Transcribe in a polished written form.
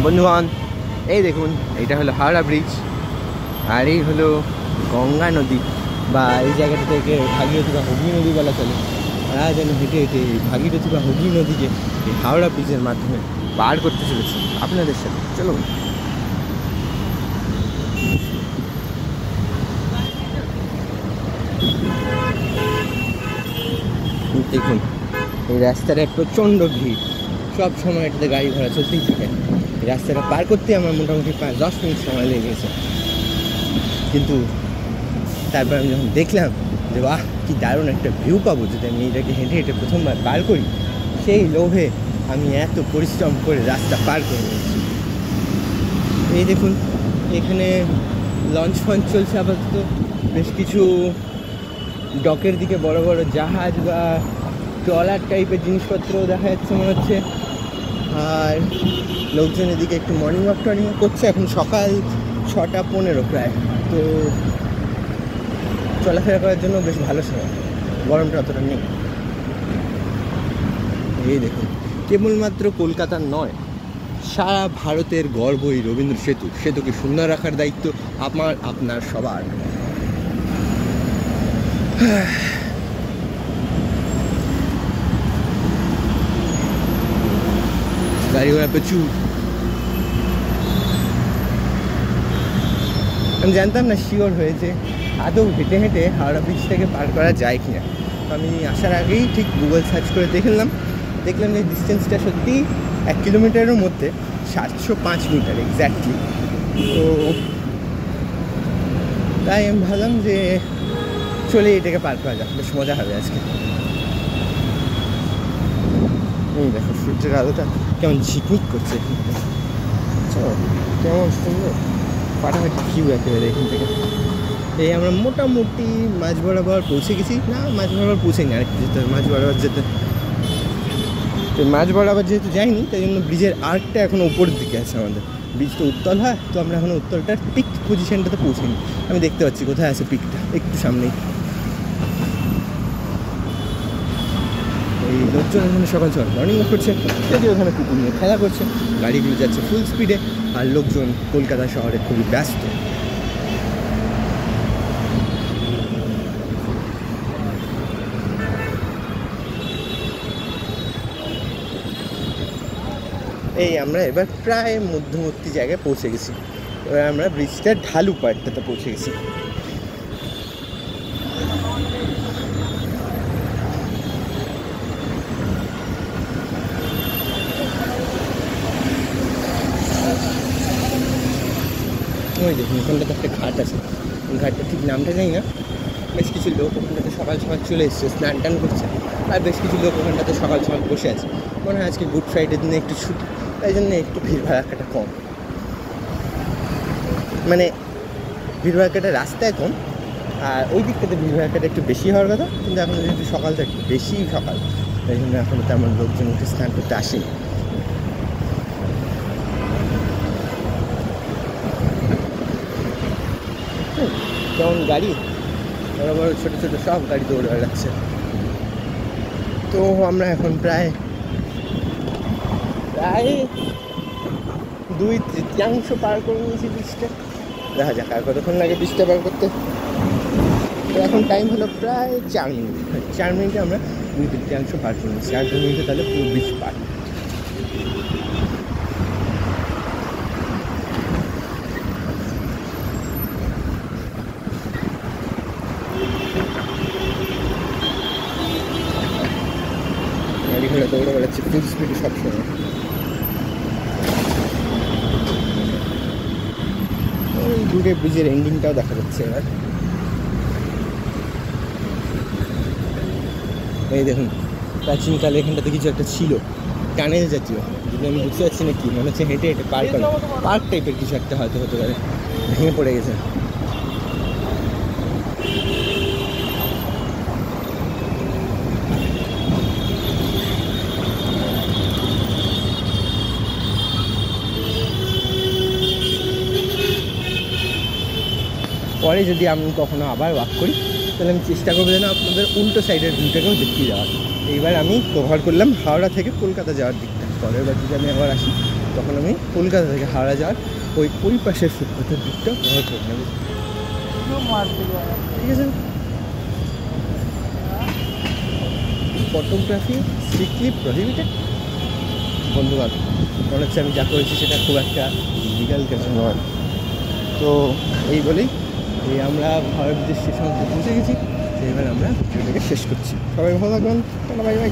বন্ধুগণ, এই দেখুন, এইটা হলো হাওড়া ব্রিজ, আর এই হলো গঙ্গা নদী, বা এই জায়গাটা থেকে ভাগীরথী বা হুগলি নদী বলা চলে। আর যেন হেঁটে হেঁটে ভাগীরথী বা হুগলি নদীকে এই হাওড়া ব্রিজের মাধ্যমে পার করতে চলেছে আপনাদের সাথে। চলুন। দেখুন, এই রাস্তাটায় প্রচণ্ড ভিড়, সব সময় এটাতে গাড়ি ঘোড়া চলতেই থাকে। রাস্তাটা পার করতে আমার মোটামুটি 5-10 মিনিট সময় লেগে গেছে, কিন্তু তারপর আমি যখন দেখলাম যে বাহ, কি দারুণ একটা ভিউ পাবো যদি আমি এটাকে হেঁটে হেঁটে প্রথমবার পার করি, সেই লোভে আমি এত পরিশ্রম করে রাস্তা পার করে নিয়েছি। এই দেখুন, এখানে লঞ্চ ফঞ্চ চলছে আপাতত, বেশ কিছু ডকের দিকে বড় বড় জাহাজ বা ট্রলার টাইপের জিনিসপত্রও দেখা যাচ্ছে মনে হচ্ছে। আর লোকজন এদিকে একটু মর্নিং ওয়াক করছে। এখন সকাল 6:15 প্রায়, তো চলাফেরা করার জন্য বেশ ভালো সময়, গরমটা অতটা নেই। এই দেখুন, কেবলমাত্র কলকাতার নয়, সারা ভারতের গর্ব এই রবীন্দ্র সেতুকে সুন্দর রাখার দায়িত্ব আমার, আপনার, সবার। গাড়ি ঘোড়া প্রচুর। আমি জানতাম না শিওর হয়েছে আদৌ হেঁটে হেঁটে হাওড়া ব্রিজ থেকে পার করা যায় কিনা। আমি আসার আগেই ঠিক গুগল সার্চ করে দেখলাম যে ডিস্টেন্সটা সত্যি 1 কিলোমিটারের মধ্যে 705 মিটার এক্স্যাক্টলি। তো তাই আমি ভাবলাম যে চলে এটাকে পার করা যাক, বেশ মজা হবে আজকে। দেখো সূর্যের আলোটা কেমন ঝিকমিক করছে, কেমন সুন্দর ফাটাফাটি ভিউ একেবারে এখান থেকে। এই আমরা মোটামুটি মাঝ বরাবর পৌঁছে গেছি, না মাঝ বরাবর পৌঁছেনি, আরেকটু যেতে হবে মাঝ বরাবর যেতে। তো মাঝ বরাবর যেহেতু যাইনি, তাই জন্য ব্রিজের আর্কটা এখনও উপরের দিকে আছে। আমাদের ব্রিজ তো উত্তল হয়, তো আমরা এখনও উত্তলটার পিক পজিশনটাতে পৌঁছাইনি। আমি দেখতে পাচ্ছি কোথায় আছে পিকটা, একটু সামনেই। এই লোকজন এখানে সকাল সকাল মর্নিং ওয়াক করছে, যদিও ওখানে কুকুর নিয়ে খেলা করছে, গাড়িগুলো যাচ্ছে ফুল স্পিডে, আর লোকজন কলকাতা শহরে খুবই ব্যস্ত। এই আমরা এবার প্রায় মধ্যবর্তী জায়গায় পৌঁছে গেছি। এবার আমরা ব্রিজটার ঢালু পার্টটাতে পৌঁছে গেছি। ওই দেখুন, ওখানটাতে একটা ঘাট আছে, ঘাটটা ঠিক নামটা জানি না। বেশ কিছু লোক ওখানটাতে সকাল সকাল চলে এসছে, স্নান টান করছে, আর বেশ কিছু লোক ওখানটাতে সকাল সকাল বসে আছে। মনে হয় আজকে গুড ফ্রাইডের দিনে একটু ছুটি, তাই জন্য একটু ভিড় ভাড়াটা কম, মানে ভিড় ভাড়াটা রাস্তায় কম, আর ওই দিকটাতে ভিড় ভাড়াটা একটু বেশি হওয়ার কথা। কিন্তু এখন যেহেতু সকালটা একটু বেশি সকাল, তাই জন্য এখন তেমন লোকজন উঠে স্নান করতে আসেনি। যেমন গাড়ি বড় বড় ছোটো ছোটো সব গাড়ি দৌড়ে বেড়াচ্ছে। তো আমরা এখন প্রায় 2/3 পার করে নিয়েছি ব্রিজটা। দেখা যাক আর কতক্ষণ লাগে ব্রিজটা পার করতে। তো এখন টাইম হলো প্রায় 4 মিনিট। 4 মিনিটে আমরা 2/3 পার করে নিয়েছি, আর 2 মিনিটে তাহলে পুরো ব্রিজ পার। গাড়ি ঘোড়া দৌড়ে বেড়াচ্ছে ফুল স্পিডে সবসময়। ওই দূরে ব্রিজের এন্ডিংটাও দেখা যাচ্ছে এবার। এই দেখুন, প্রাচীনকালে এখানটাতে কিছু একটা ছিল, টানেল জাতীয়, যদি আমি বুঝতে পারছি না কি, মনে হচ্ছে হেঁটে হেঁটে পার করে, পার্ক টাইপের কিছু একটা হয়তো হতে পারে। ভেঙে পড়ে গেছে। পরে যদি আমি কখনো আবার ওয়াক করি, তাহলে আমি চেষ্টা করবো যেন আপনাদের উল্টো সাইডের ভিউটাকেও দেখিয়ে যাওয়ার। এইবার আমি কভার করলাম হাওড়া থেকে কলকাতা যাওয়ার দিকটা, পরের বার যদি আমি আবার আসি তখন আমি কলকাতা থেকে হাওড়া যাওয়ার ওই পাশের ফুটপাথের দিকটা কভার করে নেব, ঠিক আছে? ফটোগ্রাফি স্ট্রিক্টলি প্রহিবিটেড বন্ধুগণ। মনে হচ্ছে আমি যা করেছি সেটা খুব একটা লিগাল কিছু নয়। তো এই বলেই আমরা ভারত যে স্টেশন পৌঁছে গেছি, এবার আমরা ভিডিওটাকে শেষ করছি। সবাই ভালো থাকবেন, বাই বাই।